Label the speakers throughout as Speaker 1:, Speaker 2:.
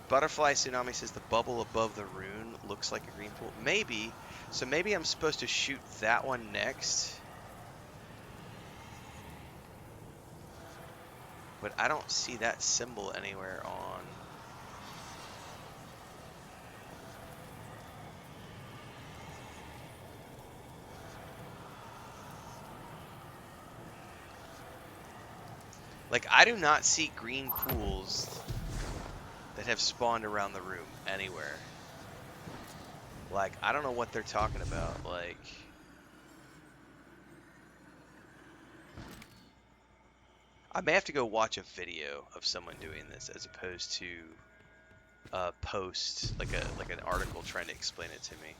Speaker 1: Butterfly Tsunami says the bubble above the rune looks like a green pool. Maybe. So maybe I'm supposed to shoot that one next. But I don't see that symbol anywhere on. Like, I do not see green pools that have spawned around the room anywhere. Like, I don't know what they're talking about. Like, I may have to go watch a video of someone doing this as opposed to a post, like an article trying to explain it to me.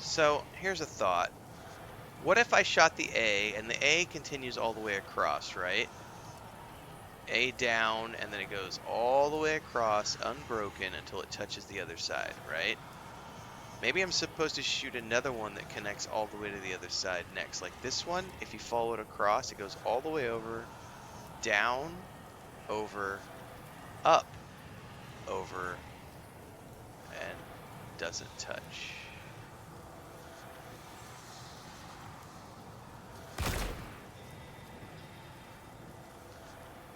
Speaker 1: So, here's a thought. What if I shot the A, and the A continues all the way across, right? A down, and then it goes all the way across, unbroken, until it touches the other side, right? Maybe I'm supposed to shoot another one that connects all the way to the other side next. Like this one, if you follow it across, it goes all the way over, down, over, up, over, and doesn't touch.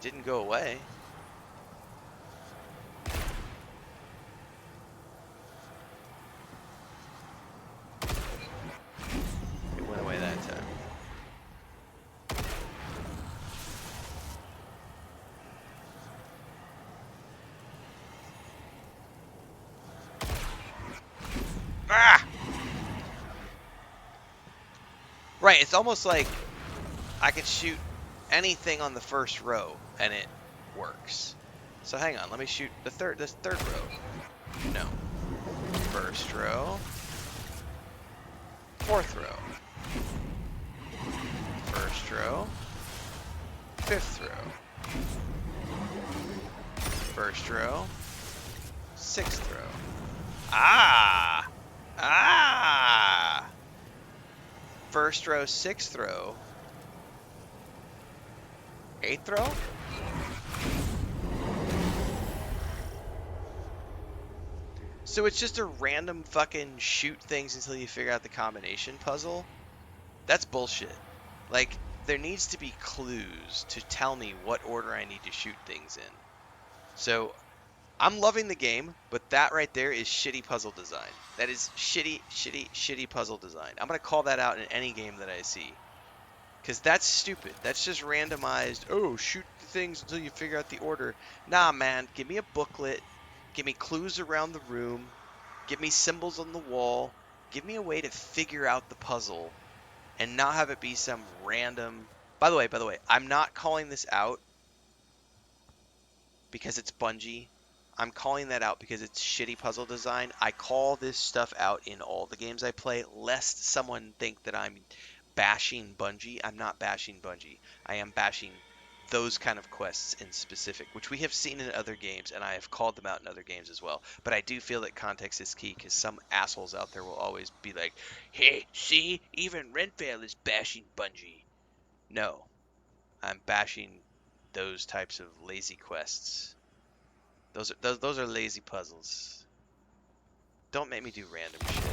Speaker 1: Didn't go away. It went away that time. Ah! Right, it's almost like I could shoot anything on the first row and it works. So hang on, let me shoot this third row. No. First row. Fourth row. First row. Fifth row. First row. Sixth row. Ah! Ah! First row, sixth row. Eighth row? So it's just a random fucking shoot things until you figure out the combination puzzle? That's bullshit. Like, there needs to be clues to tell me what order I need to shoot things in. So, I'm loving the game, but that right there is shitty puzzle design. That is shitty puzzle design. I'm going to call that out in any game that I see. Because that's stupid. That's just randomized, oh, shoot the things until you figure out the order. Nah, man, give me a booklet. Give me clues around the room. Give me symbols on the wall. Give me a way to figure out the puzzle and not have it be some random... By the way, I'm not calling this out because it's Bungie. I'm calling that out because it's shitty puzzle design. I call this stuff out in all the games I play, lest someone think that I'm bashing Bungie. I'm not bashing Bungie. I am bashing those kind of quests in specific, which we have seen in other games, and I have called them out in other games as well. But I do feel that context is key, because some assholes out there will always be like, hey, see, even Renfail is bashing Bungie. No, I'm bashing those types of lazy quests. Those are lazy puzzles. Don't make me do random shit.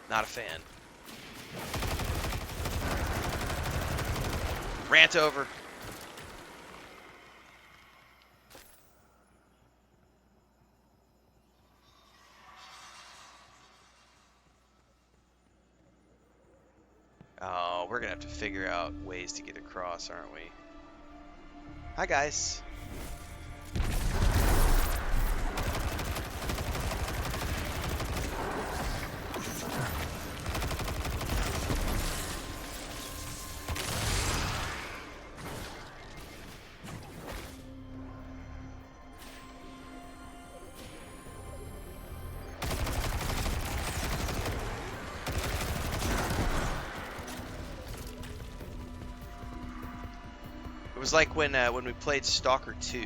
Speaker 1: Not a fan. Rant over. Oh, we're gonna have to figure out ways to get across, aren't we? Hi, guys. was like when we played Stalker 2.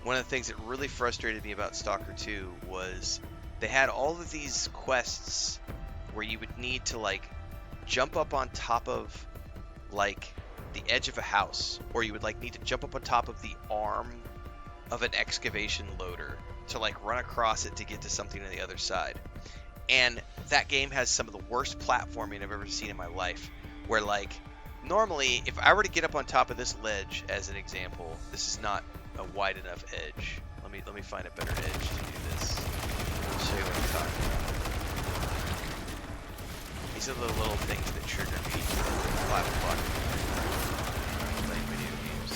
Speaker 1: One of the things that really frustrated me about Stalker 2 was they had all of these quests where you would need to like jump up on top of like the edge of a house, or you would like need to jump up on top of the arm of an excavation loader to like run across it to get to something on the other side. And that game has some of the worst platforming I've ever seen in my life, where like normally if I were to get up on top of this ledge as an example, this is not a wide enough edge. Let me find a better edge to do this. I'll show you what I'm talking about. These are the little things that trigger me at 5 o'clock playing video games.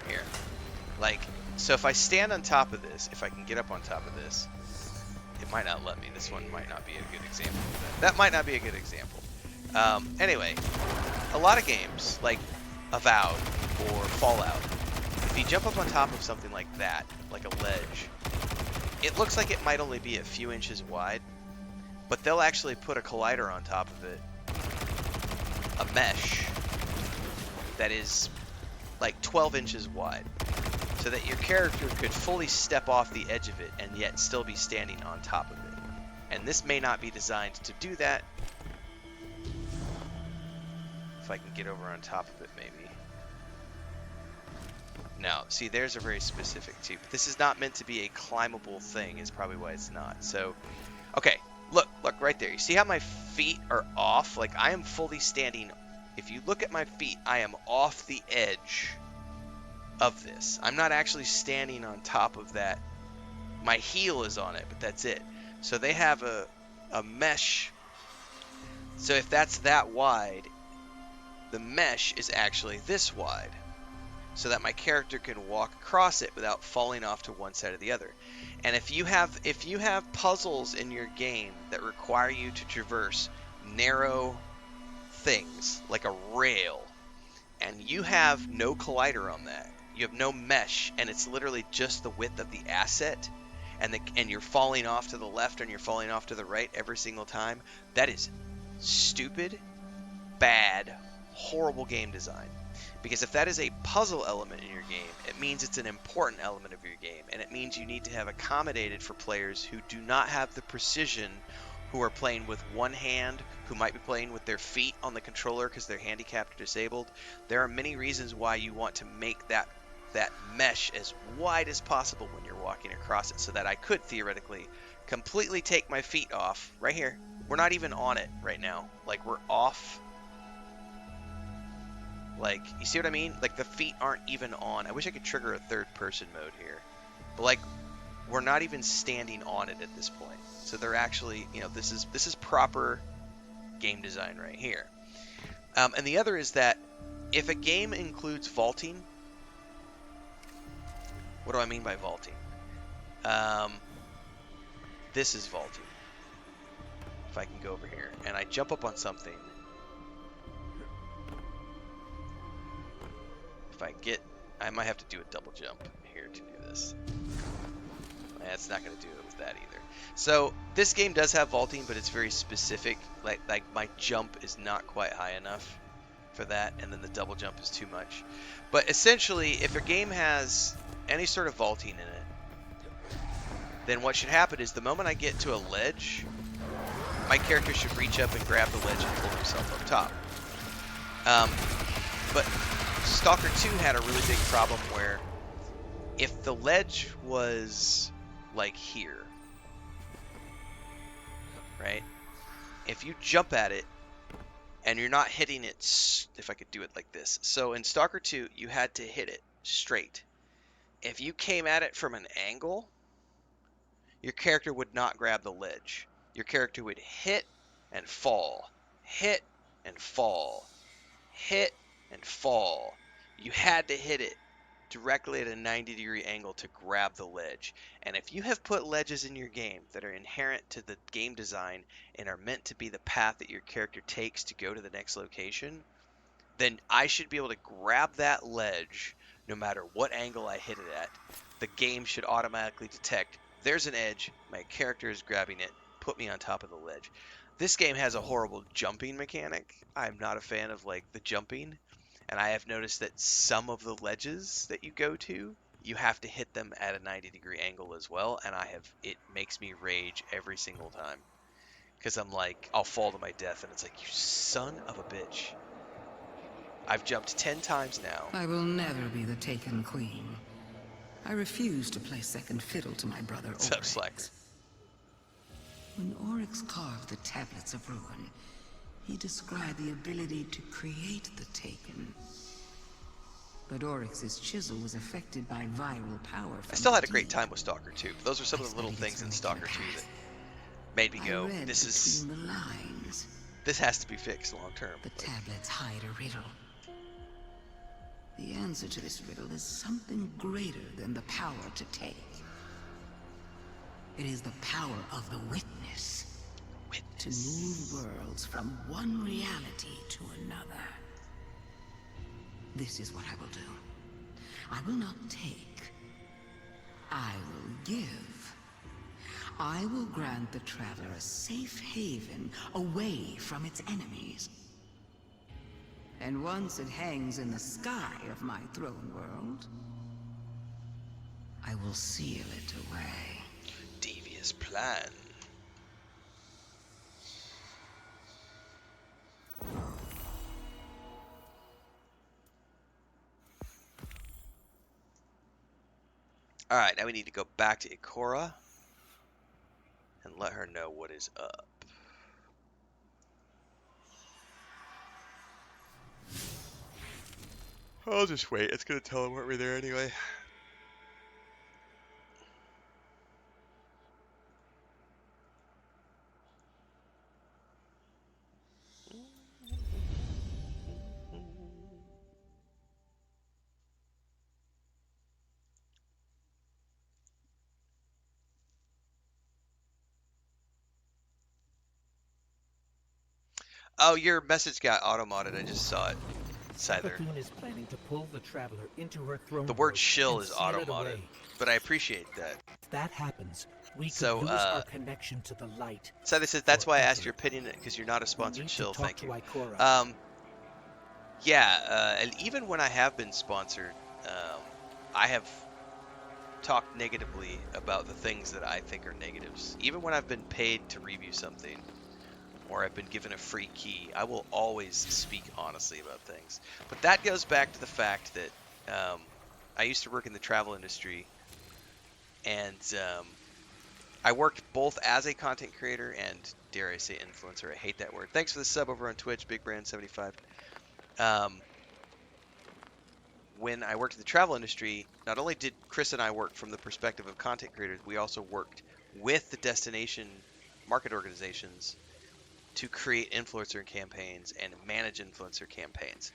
Speaker 1: Here. Like, so if I stand on top of this, if I can get up on top of this, it might not let me. This one might not be a good example of that. That might not be a good example. Anyway, a lot of games, like Avowed or Fallout, if you jump up on top of something like that, like a ledge, it looks like it might only be a few inches wide, but they'll actually put a collider on top of it, a mesh, that is like 12 inches wide, so that your character could fully step off the edge of it and yet still be standing on top of it. And this may not be designed to do that. If I can get over on top of it, maybe. No, see, there's a very specific too. But this is not meant to be a climbable thing, is probably why it's not. So, okay, look right there. You see how my feet are off? Like, I am fully standing. If you look at my feet, I am off the edge of this. I'm not actually standing on top of that. My heel is on it, but that's it. So they have a mesh. So if that's that wide, the mesh is actually this wide, so that my character can walk across it without falling off to one side or the other. And if you have puzzles in your game that require you to traverse narrow things like a rail, and you have no collider on that, you have no mesh, and it's literally just the width of the asset, and you're falling off to the left and you're falling off to the right every single time, that is stupid, bad, horrible game design. Because if that is a puzzle element in your game, it means it's an important element of your game, and it means you need to have accommodated for players who do not have the precision, who are playing with one hand, who might be playing with their feet on the controller because they're handicapped or disabled. There are many reasons why you want to make that mesh as wide as possible when you're walking across it, so that I could theoretically completely take my feet off right here. We're not even on it right now. Like, we're off. Like, you see what I mean? Like, the feet aren't even on. I wish I could trigger a third person mode here. But like, we're not even standing on it at this point. So they're actually, you know, this is proper game design right here. And the other is that if a game includes vaulting, what do I mean by vaulting? This is vaulting. If I can go over here and I jump up on something, I might have to do a double jump here to do this. That's not going to do it with that either. So this game does have vaulting, but it's very specific. Like my jump is not quite high enough for that, and then the double jump is too much. But essentially, if a game has any sort of vaulting in it, then what should happen is the moment I get to a ledge, my character should reach up and grab the ledge and pull himself up top. But Stalker 2 had a really big problem where if the ledge was like here, right? If you jump at it and you're not hitting it, if I could do it like this. So in Stalker 2, you had to hit it straight. If you came at it from an angle, your character would not grab the ledge. Your character would hit and fall, hit and fall, hit and fall. You had to hit it directly at a 90-degree angle to grab the ledge. And if you have put ledges in your game that are inherent to the game design and are meant to be the path that your character takes to go to the next location, then I should be able to grab that ledge no matter what angle I hit it at. The game should automatically detect There's an edge. My character is grabbing it. Put me on top of the ledge. This game has a horrible jumping mechanic. I'm not a fan of like the jumping, and I have noticed that some of the ledges that you go to, you have to hit them at a 90-degree angle as well, and it makes me rage every single time because I'm like, I'll fall to my death, and it's like, you son of a bitch. I've jumped 10 times now.
Speaker 2: I will never be the Taken Queen. I refuse to play second fiddle to my brother
Speaker 1: What's up,
Speaker 2: Oryx.
Speaker 1: Slacker?
Speaker 2: When Oryx carved the Tablets of Ruin, he described the ability to create the Taken. But Oryx's chisel was affected by viral power from
Speaker 1: I still had a
Speaker 2: the
Speaker 1: great
Speaker 2: deep.
Speaker 1: time with Stalker 2. Those are some of the little things in Stalker 2 that made me go,
Speaker 2: I read between the lines.
Speaker 1: this has to be fixed long term.
Speaker 2: The tablets hide a riddle. The answer to this riddle is something greater than the power to take. It is the power of the witness. To move worlds from one reality to another. This is what I will do. I will not take. I will give. I will grant the traveler a safe haven away from its enemies. And once it hangs in the sky of my throne world, I will seal it away.
Speaker 1: Devious plan. Alright, now we need to go back to Ikora and let her know what is up. I'll just wait. It's gonna tell him we're there anyway. Oh, your message got auto-modded. I just saw it.
Speaker 3: Savathûn is planning to pull the traveler into her throne.
Speaker 1: The word
Speaker 3: world
Speaker 1: shill
Speaker 3: and
Speaker 1: is
Speaker 3: seal it
Speaker 1: auto-modded,
Speaker 3: away.
Speaker 1: but I appreciate that.
Speaker 3: If that happens, we
Speaker 1: So,
Speaker 3: could lose our connection to the light.
Speaker 1: So this says, that's why I asked
Speaker 3: forever.
Speaker 1: your opinion, because you're not a
Speaker 3: We
Speaker 1: sponsored
Speaker 3: need
Speaker 1: shill,
Speaker 3: to talk
Speaker 1: thank
Speaker 3: to
Speaker 1: you.
Speaker 3: Ikora.
Speaker 1: Yeah, and even when I have been sponsored, I have talked negatively about the things that I think are negatives. Even when I've been paid to review something, or I've been given a free key, I will always speak honestly about things. But that goes back to the fact that I used to work in the travel industry, and I worked both as a content creator and, dare I say, influencer. I hate that word. Thanks for the sub over on Twitch, BigBrand75. When I worked in the travel industry, not only did Chris and I work from the perspective of content creators, we also worked with the destination market organizations to create influencer campaigns and manage influencer campaigns.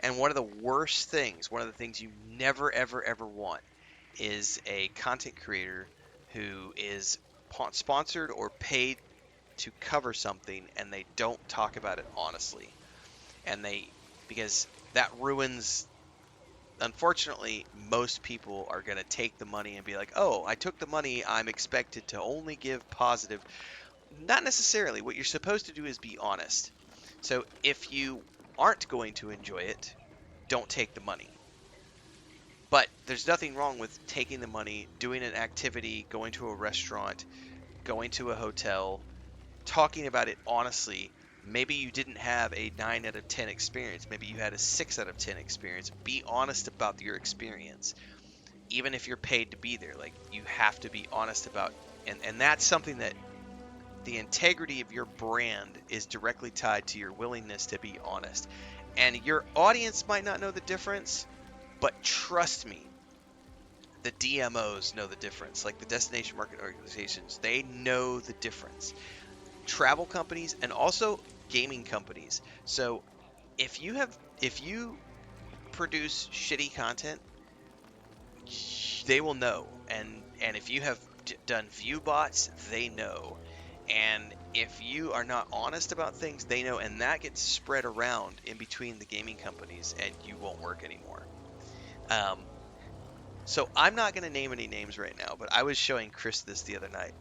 Speaker 1: And one of the worst things, one of the things you never, ever, ever want is a content creator who is sponsored or paid to cover something and they don't talk about it honestly. Because that ruins, unfortunately, most people are going to take the money and be like, oh, I took the money, I'm expected to only give positive. Not necessarily. What you're supposed to do is be honest. So if you aren't going to enjoy it, don't take the money. But there's nothing wrong with taking the money, doing an activity, going to a restaurant, going to a hotel, talking about it honestly. Maybe you didn't have a 9 out of 10 experience. Maybe you had a 6 out of 10 experience. Be honest about your experience. Even if you're paid to be there, like, you have to be honest about, and that's something that the integrity of your brand is directly tied to your willingness to be honest. And your audience might not know the difference, but trust me, the DMOs know the difference. Like the destination market organizations, they know the difference. Travel companies and also gaming companies. So if you produce shitty content, they will know. And if you have done view bots, they know. And if you are not honest about things, they know, and that gets spread around in between the gaming companies, and you won't work anymore. So I'm not going to name any names right now, but I was showing Chris this the other night.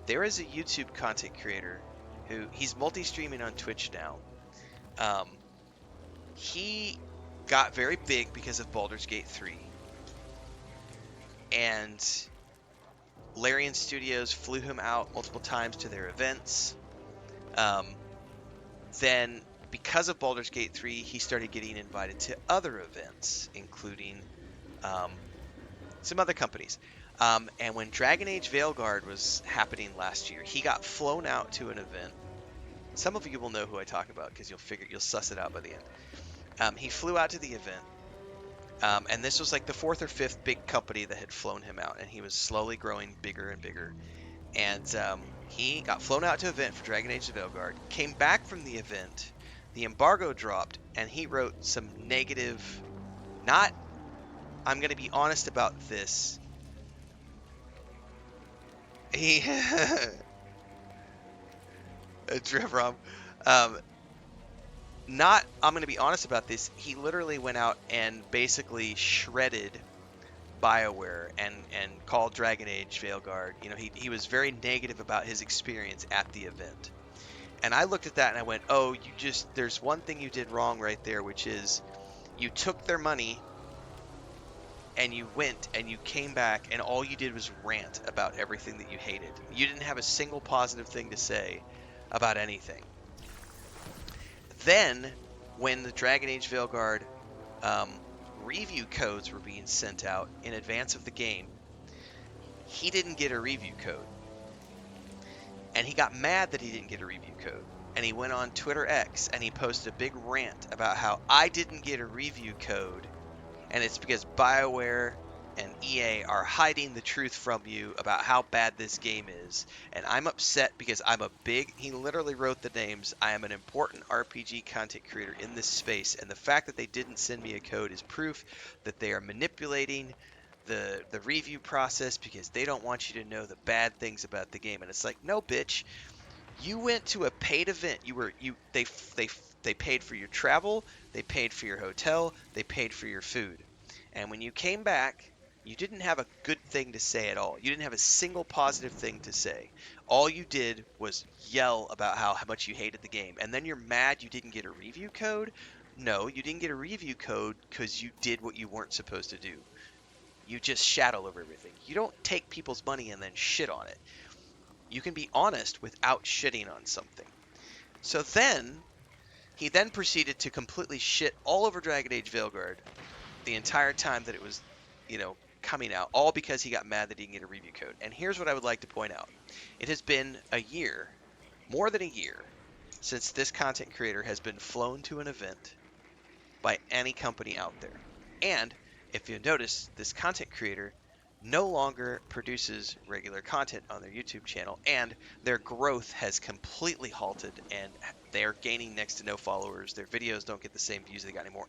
Speaker 1: There is a YouTube content creator who he's multi-streaming on Twitch now. Um, he got very big because of Baldur's Gate 3, and Larian Studios flew him out multiple times to their events. Then, because of Baldur's Gate 3, he started getting invited to other events, including some other companies. And when Dragon Age Veilguard was happening last year, he got flown out to an event. Some of you will know who I talk about because you'll suss it out by the end. He flew out to the event, and this was like the fourth or fifth big company that had flown him out, and he was slowly growing bigger and bigger. And he got flown out to an event for Dragon Age Veilguard, came back from the event, the embargo dropped, and he wrote some negative, not, I'm going to be honest about this. He, Trevor, not, I'm going to be honest about this. He literally went out and basically shredded BioWare and called Dragon Age Veilguard. You know, he was very negative about his experience at the event. And I looked at that and I went, oh, there's one thing you did wrong right there, which is you took their money and you went and you came back and all you did was rant about everything that you hated. You didn't have a single positive thing to say about anything. Then, when the Dragon Age Veilguard review codes were being sent out in advance of the game, he didn't get a review code. And he got mad that he didn't get a review code. And he went on Twitter X and he posted a big rant about how I didn't get a review code, and it's because BioWare and EA are hiding the truth from you about how bad this game is. And I'm upset because he literally wrote the names, I am an important RPG content creator in this space, and the fact that they didn't send me a code is proof that they are manipulating the review process because they don't want you to know the bad things about the game. And it's like, no, bitch, you went to a paid event. They paid for your travel, they paid for your hotel, they paid for your food. And when you came back, you didn't have a good thing to say at all. You didn't have a single positive thing to say. All you did was yell about how much you hated the game. And then you're mad you didn't get a review code? No, you didn't get a review code because you did what you weren't supposed to do. You just shat all over everything. You don't take people's money and then shit on it. You can be honest without shitting on something. So then, he then proceeded to completely shit all over Dragon Age Veilguard the entire time that it was, coming out, all because he got mad that he didn't get a review code. And here's what I would like to point out. It has been a year, more than a year, since this content creator has been flown to an event by any company out there. And if you notice, this content creator no longer produces regular content on their YouTube channel, and their growth has completely halted, and they are gaining next to no followers. Their videos don't get the same views they got anymore,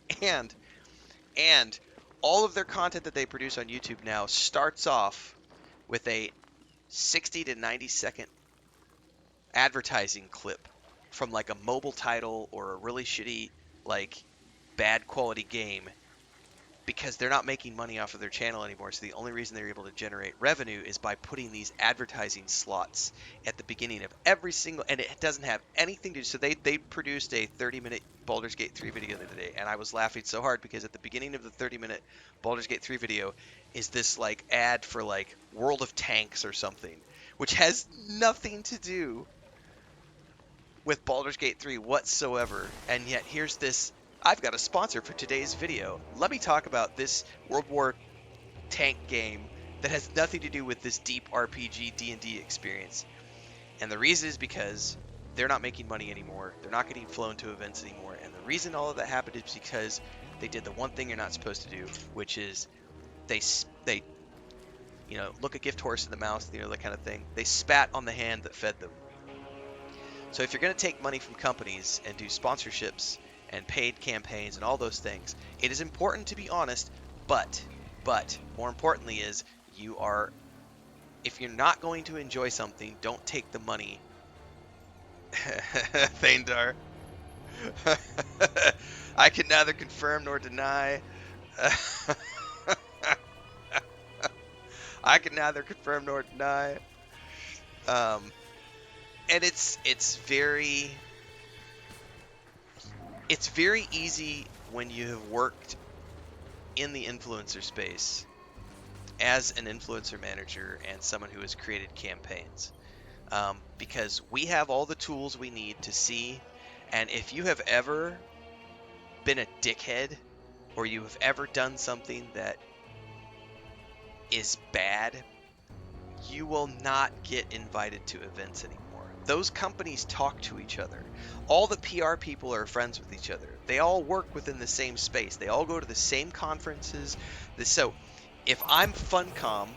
Speaker 1: and all of their content that they produce on YouTube now starts off with a 60 to 90 second advertising clip from like a mobile title or a really shitty, like, bad quality game, because they're not making money off of their channel anymore. So the only reason they're able to generate revenue is by putting these advertising slots at the beginning of every single, and it doesn't have anything to do. So they produced a 30-minute Baldur's Gate 3 video the other day, and I was laughing so hard because at the beginning of the 30-minute Baldur's Gate 3 video is this like ad for like World of Tanks or something, which has nothing to do with Baldur's Gate 3 whatsoever. And yet here's this, I've got a sponsor for today's video. Let me talk about this World War tank game that has nothing to do with this deep RPG D&D experience. And the reason is because they're not making money anymore. They're not getting flown to events anymore. And the reason all of that happened is because they did the one thing you're not supposed to do, which is they look a gift horse in the mouth, that kind of thing. They spat on the hand that fed them. So if you're going to take money from companies and do sponsorships and paid campaigns and all those things, it is important to be honest, but more importantly is if you're not going to enjoy something, don't take the money. Thaindar. I can neither confirm nor deny. I can neither confirm nor deny. And it's very easy when you have worked in the influencer space as an influencer manager and someone who has created campaigns, because we have all the tools we need to see. And if you have ever been a dickhead, or you have ever done something that is bad, you will not get invited to events anymore. Those companies talk to each other. All the PR people are friends with each other. They all work within the same space. They all go to the same conferences. So if I'm Funcom,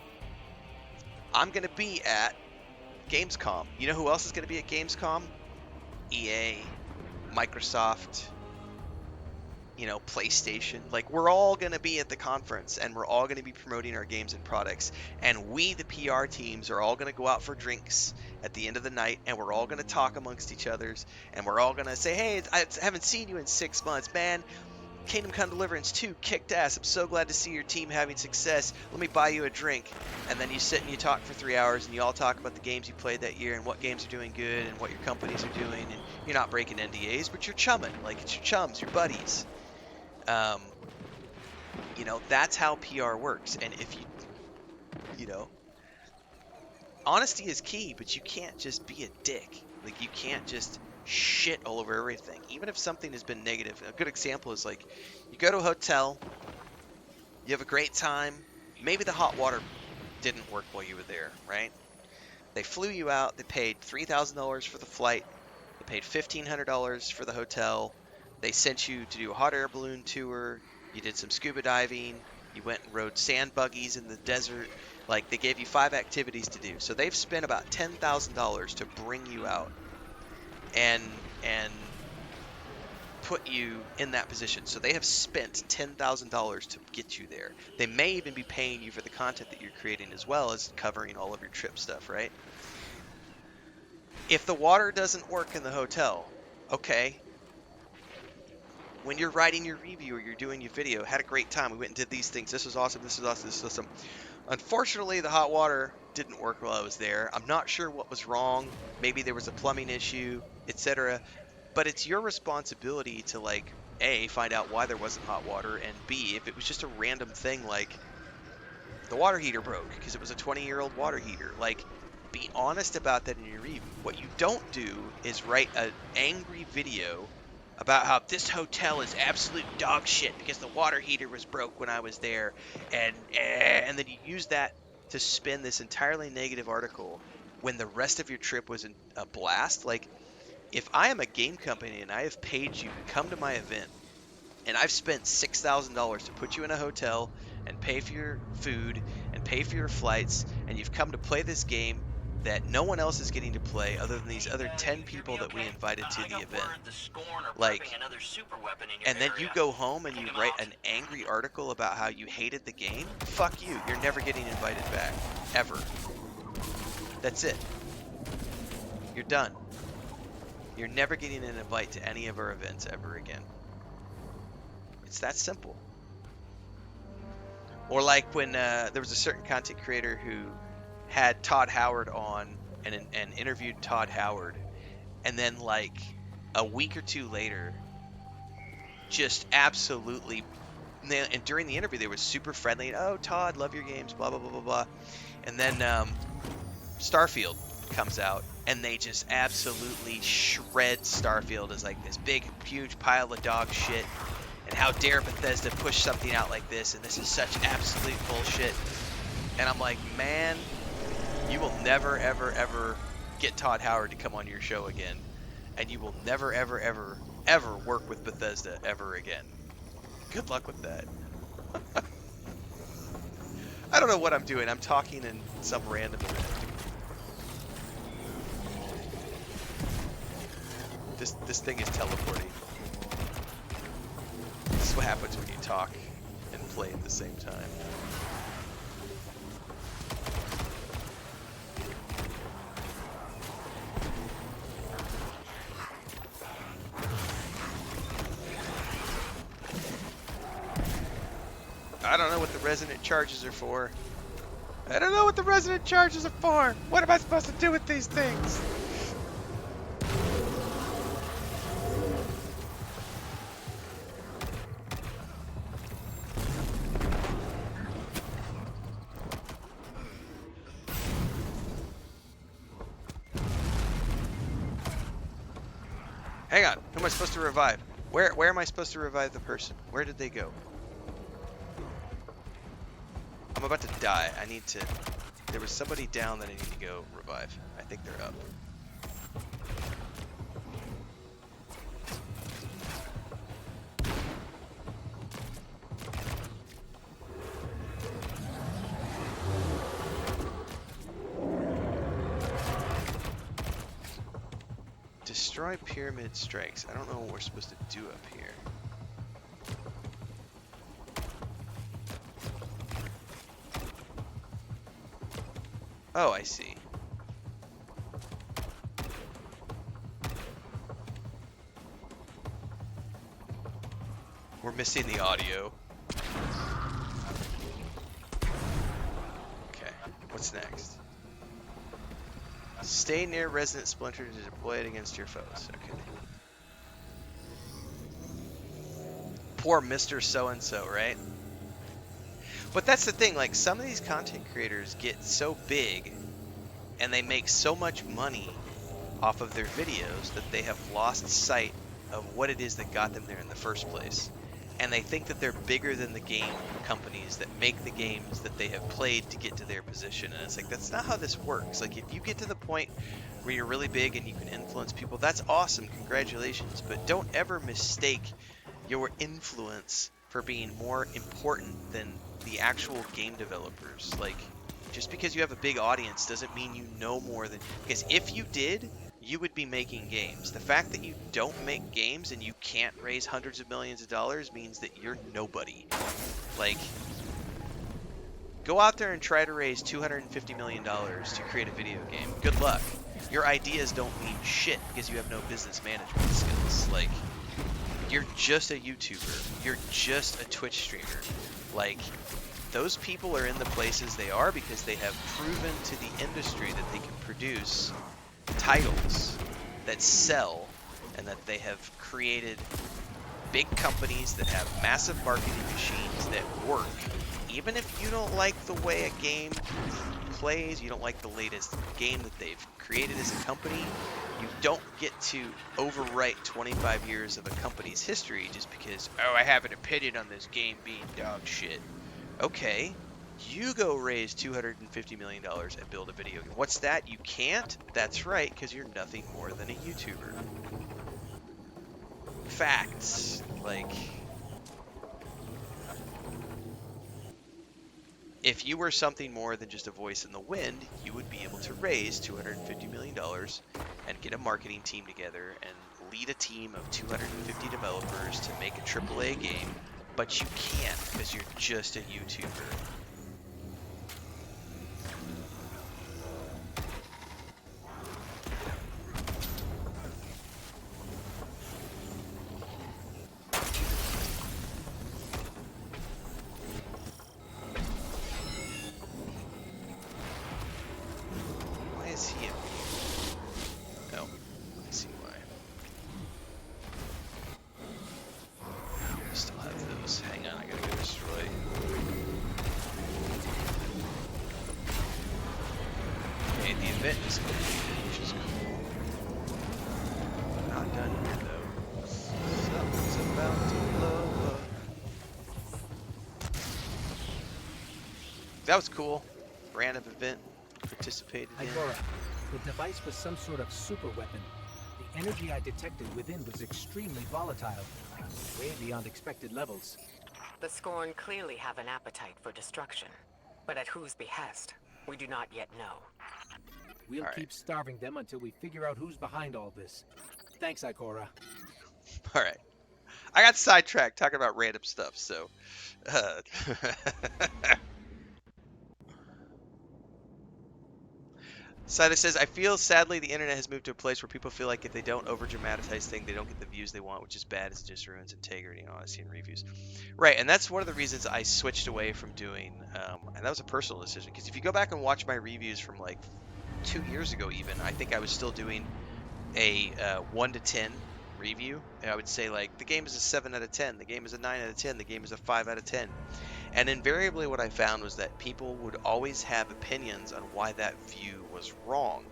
Speaker 1: I'm going to be at Gamescom. You know who else is going to be at Gamescom? EA, Microsoft, PlayStation. Like, we're all going to be at the conference, and we're all going to be promoting our games and products. And we, the PR teams, are all going to go out for drinks at the end of the night, and we're all going to talk amongst each others, and we're all going to say, hey, I haven't seen you in 6 months, man. Kingdom Come Deliverance 2 kicked ass. I'm so glad to see your team having success. Let me buy you a drink. And then you sit and you talk for 3 hours, and you all talk about the games you played that year and what games are doing good and what your companies are doing. And you're not breaking NDAs, but you're chumming. Like, it's your chums, your buddies. That's how PR works. And if honesty is key, but you can't just be a dick. Like, you can't just shit all over everything, even if something has been negative. A good example is, like, you go to a hotel, you have a great time, maybe the hot water didn't work while you were there, right? They flew you out, they paid $3,000 for the flight, they paid $1,500 for the hotel, they sent you to do a hot air balloon tour, you did some scuba diving, you went and rode sand buggies in the desert. Like, they gave you 5 activities to do. So they've spent about $10,000 to bring you out and put you in that position. So they have spent $10,000 to get you there. They may even be paying you for the content that you're creating, as well as covering all of your trip stuff, right? If the water doesn't work in the hotel, okay, when you're writing your review or you're doing your video, had a great time, we went and did these things, this was awesome, this is awesome, this is awesome. Unfortunately, the hot water didn't work while I was there. I'm not sure what was wrong. Maybe there was a plumbing issue, etc. But it's your responsibility to, like, A, find out why there wasn't hot water, and B, if it was just a random thing, like the water heater broke because it was a 20-year-old water heater, like, be honest about that in your review. What you don't do is write an angry video about how this hotel is absolute dog shit because the water heater was broke when I was there, and then you use that to spin this entirely negative article when the rest of your trip was a blast. Like, if I am a game company and I have paid you to come to my event, and I've spent $6,000 to put you in a hotel and pay for your food and pay for your flights, and you've come to play this game that no one else is getting to play other than these other 10 people that we invited to the event. Like, and then you go home and you write an angry article about how you hated the game? Fuck you. You're never getting invited back. Ever. That's it. You're done. You're never getting an invite to any of our events ever again. It's that simple. Or like when there was a certain content creator who had Todd Howard on and interviewed Todd Howard, and then, like, a week or two later, just absolutely, and during the interview they were super friendly. Oh, Todd, love your games, blah blah blah blah blah. And then Starfield comes out, and they just absolutely shred Starfield as, like, this big huge pile of dog shit. And how dare Bethesda push something out like this, and this is such absolute bullshit. And I'm like, man, you will never, ever, ever get Todd Howard to come on your show again. And you will never, ever, ever, ever work with Bethesda ever again. Good luck with that. I don't know what I'm doing. I'm talking in some random event. This thing is teleporting. This is what happens when you talk and play at the same time. I don't know what the resonant charges are for. I don't know what the resident charges are for. What am I supposed to do with these things? Hang on. Who am I supposed to revive? Where am I supposed to revive the person? Where did they go? I'm about to die. I need to... There was somebody down that I need to go revive. I think they're up. Destroy pyramid strikes. I don't know what we're supposed to do up here. Oh, I see. We're missing the audio. Okay, what's next? Stay near Resident Splinter to deploy it against your foes. Okay. Poor Mr. So-and-so, right? But that's the thing, like, some of these content creators get so big and they make so much money off of their videos that they have lost sight of what it is that got them there in the first place. And they think that they're bigger than the game companies that make the games that they have played to get to their position. And it's like, that's not how this works. Like, if you get to the point where you're really big and you can influence people, that's awesome, congratulations. But don't ever mistake your influence for being more important than the actual game developers. Like, just because you have a big audience doesn't mean you know more than... Because if you did, you would be making games. The fact that you don't make games and you can't raise hundreds of millions of dollars means that you're nobody. Like, go out there and try to raise $250 million to create a video game. Good luck. Your ideas don't mean shit because you have no business management skills. Like, you're just a YouTuber. You're just a Twitch streamer. Like, those people are in the places they are because they have proven to the industry that they can produce titles that sell and that they have created big companies that have massive marketing machines that work. Even if you don't like the way a game plays, you don't like the latest game that they've created as a company, you don't get to overwrite 25 years of a company's history just because, oh, I have an opinion on this game being dog shit. Okay, you go raise $250 million and build a video game. What's that? You can't? That's right, because you're nothing more than a YouTuber. Facts. Like, if you were something more than just a voice in the wind, you would be able to raise $250 million and get a marketing team together and lead a team of 250 developers to make a AAA game, but you can't because you're just a YouTuber. That was cool. Random event. Participated in.
Speaker 3: Igora, the device was some sort of super weapon. The energy I detected within was extremely volatile, way beyond expected levels.
Speaker 4: The Scorn clearly have an appetite for destruction. But at whose behest? We do not yet know.
Speaker 3: We'll keep starving them until we figure out who's behind all this. Thanks, Igora.
Speaker 1: Alright. I got sidetracked talking about random stuff, so... Siler says, I feel sadly the internet has moved to a place where people feel like if they don't over dramatize things, they don't get the views they want, which is bad as it just ruins integrity and honesty in reviews. Right, and that's one of the reasons I switched away from doing, and that was a personal decision, because if you go back and watch my reviews from like 2 years ago even, I think I was still doing a 1 to 10 review. And I would say like, the game is a 7 out of 10, the game is a 9 out of 10, the game is a 5 out of 10. And invariably what I found was that people would always have opinions on why that view was wrong.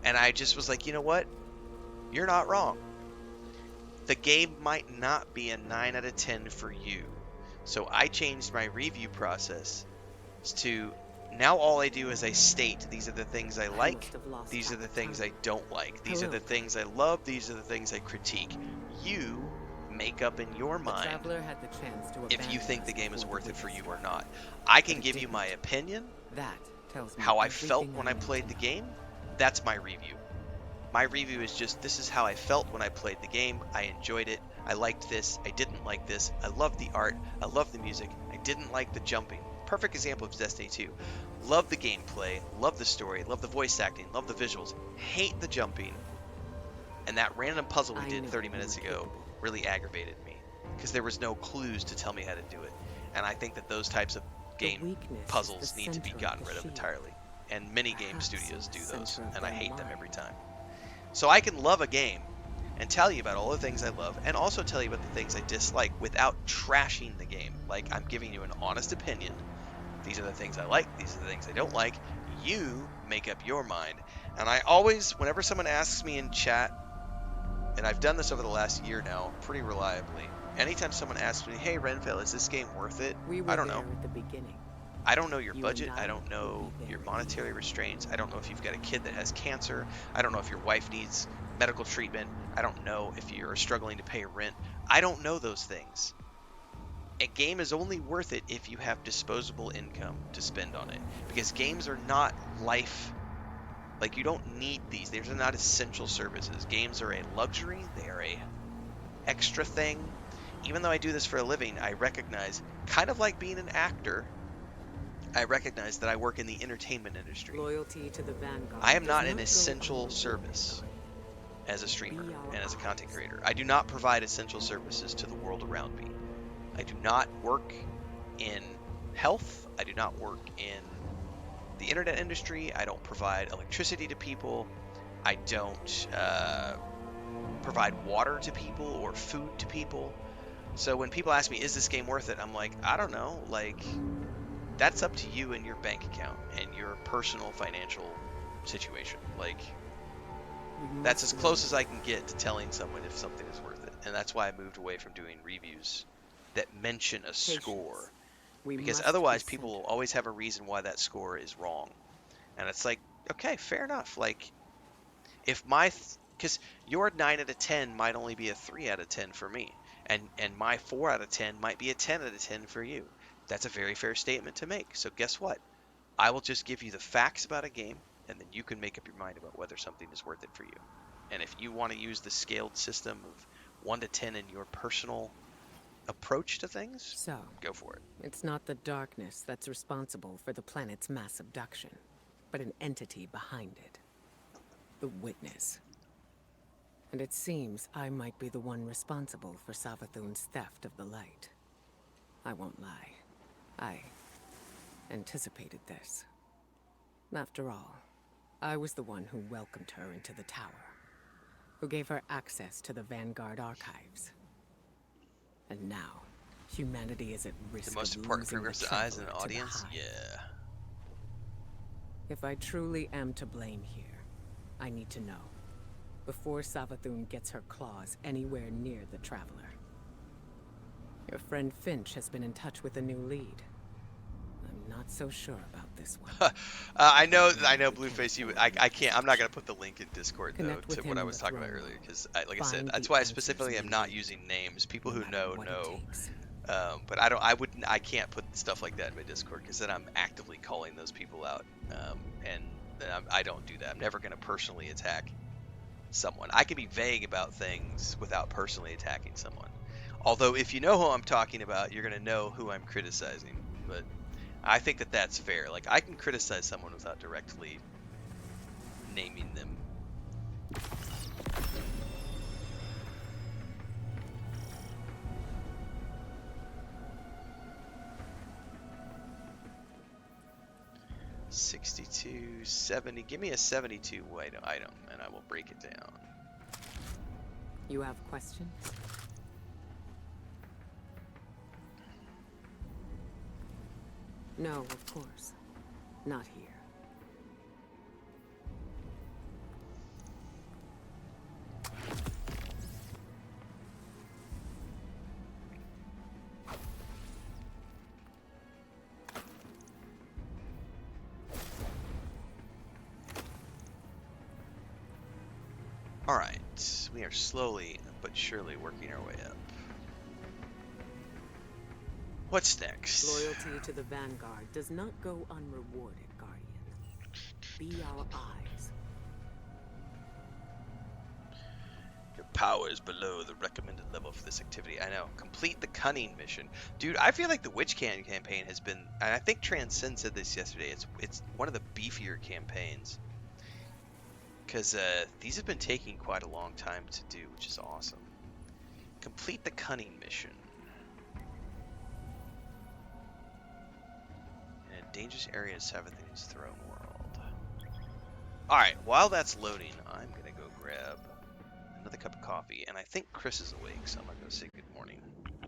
Speaker 1: And I just was like, you know what? You're not wrong. The game might not be a 9 out of 10 for you. So I changed my review process to, now all I do is I state these are the things I like, these are the things I don't like, these are the things I love, these are the things I critique. You make up in your mind if you think the game is worth it for you or not. I can give you my opinion, how I felt when I played the game. That's my review. My review is just, this is how I felt when I played the game. I enjoyed it. I liked this. I didn't like this. I loved the art. I loved the music. I didn't like the jumping. Perfect example of Destiny 2. Love the gameplay. Love the story. Love the voice acting. Love the visuals. Hate the jumping. And that random puzzle we did 30 minutes ago really aggravated me, because there was no clues to tell me how to do it. And I think that those types of game puzzles need to be gotten rid of entirely. And many game studios do those, and I hate them every time. So I can love a game and tell you about all the things I love, and also tell you about the things I dislike without trashing the game. Like, I'm giving you an honest opinion. These are the things I like, these are the things I don't like. You make up your mind. And I always, whenever someone asks me in chat, and I've done this over the last year now, pretty reliably. Anytime someone asks me, hey Renfail, is this game worth it? I don't know. I don't know your budget. I don't know your monetary restraints. I don't know if you've got a kid that has cancer. I don't know if your wife needs medical treatment. I don't know if you're struggling to pay rent. I don't know those things. A game is only worth it if you have disposable income to spend on it. Because games are not life. Like, you don't need these. These are not essential services. Games are a luxury. They are a extra thing. Even though I do this for a living, I recognize, kind of like being an actor, I recognize that I work in the entertainment industry.
Speaker 4: Loyalty to the Vanguard.
Speaker 1: I am not an essential service as a streamer and as a content creator. I do not provide essential services to the world around me. I do not work in health. I do not work in the internet industry. I don't provide electricity to people. I don't provide water to people or food to people. So when people ask me, is this game worth it? I'm like, I don't know. Like, that's up to you and your bank account and your personal financial situation. Like, that's as close as I can get to telling someone if something is worth it. And that's why I moved away from doing reviews that mention a score. Because otherwise people will always have a reason why that score is wrong. And it's like, okay, fair enough. Like, if because your 9 out of 10 might only be a 3 out of 10 for me. And my 4 out of 10 might be a 10 out of 10 for you. That's a very fair statement to make. So guess what? I will just give you the facts about a game, and then you can make up your mind about whether something is worth it for you. And if you want to use the scaled system of 1 to 10 in your personal approach to things,
Speaker 4: So,
Speaker 1: go for it.
Speaker 4: it's not the darkness that's responsible for the planet's mass abduction, but an entity behind it. The Witness. And it seems I might be the one responsible for Savathûn's theft of the light. I won't lie. I anticipated this. After all, I was the one who welcomed her into the tower, who gave her access to the Vanguard archives. And now, humanity is at risk
Speaker 1: The most
Speaker 4: of
Speaker 1: important
Speaker 4: losing
Speaker 1: programs
Speaker 4: the
Speaker 1: to eyes in an
Speaker 4: traveler to the
Speaker 1: audience?
Speaker 4: Hive.
Speaker 1: Yeah.
Speaker 4: If I truly am to blame here, I need to know, before Savathûn gets her claws anywhere near the Traveler. Your friend Finch has been in touch with a new lead. I'm not so sure about this one.
Speaker 1: I know, Blueface. I'm not gonna put the link in Discord though
Speaker 4: Connect with
Speaker 1: to what
Speaker 4: him
Speaker 1: I
Speaker 4: in
Speaker 1: was
Speaker 4: the
Speaker 1: talking about
Speaker 4: throne
Speaker 1: earlier,
Speaker 4: room.
Speaker 1: because, like I said,
Speaker 4: Find
Speaker 1: that's
Speaker 4: the
Speaker 1: why I
Speaker 4: answers
Speaker 1: specifically am
Speaker 4: we
Speaker 1: not
Speaker 4: need,
Speaker 1: using names. People
Speaker 4: no
Speaker 1: who
Speaker 4: matter
Speaker 1: know
Speaker 4: what it
Speaker 1: know.
Speaker 4: takes.
Speaker 1: But I can't put stuff like that in my Discord, because then I'm actively calling those people out, and I don't do that. I'm never gonna personally attack someone. I can be vague about things without personally attacking someone. Although, if you know who I'm talking about, you're gonna know who I'm criticizing. But I think that that's fair. Like, I can criticize someone without directly naming them. $62, $70. Give me a 72 item, and I will break it down.
Speaker 4: You have questions? No, of course. Not here.
Speaker 1: Alright, we are slowly but surely working our way up. What's next?
Speaker 4: Loyalty to the Vanguard does not go unrewarded, Guardian. Be our eyes.
Speaker 1: Your power is below the recommended level for this activity. I know. Complete the cunning mission. Dude, I feel like the Witch Can campaign has been, and I think Transcend said this yesterday, it's one of the beefier campaigns. Because these have been taking quite a long time to do, which is awesome. Complete the cunning mission. In a dangerous area of Savathûn's throne world. Alright, while that's loading, I'm going to go grab another cup of coffee. And I think Chris is awake, so I'm going to go say good morning.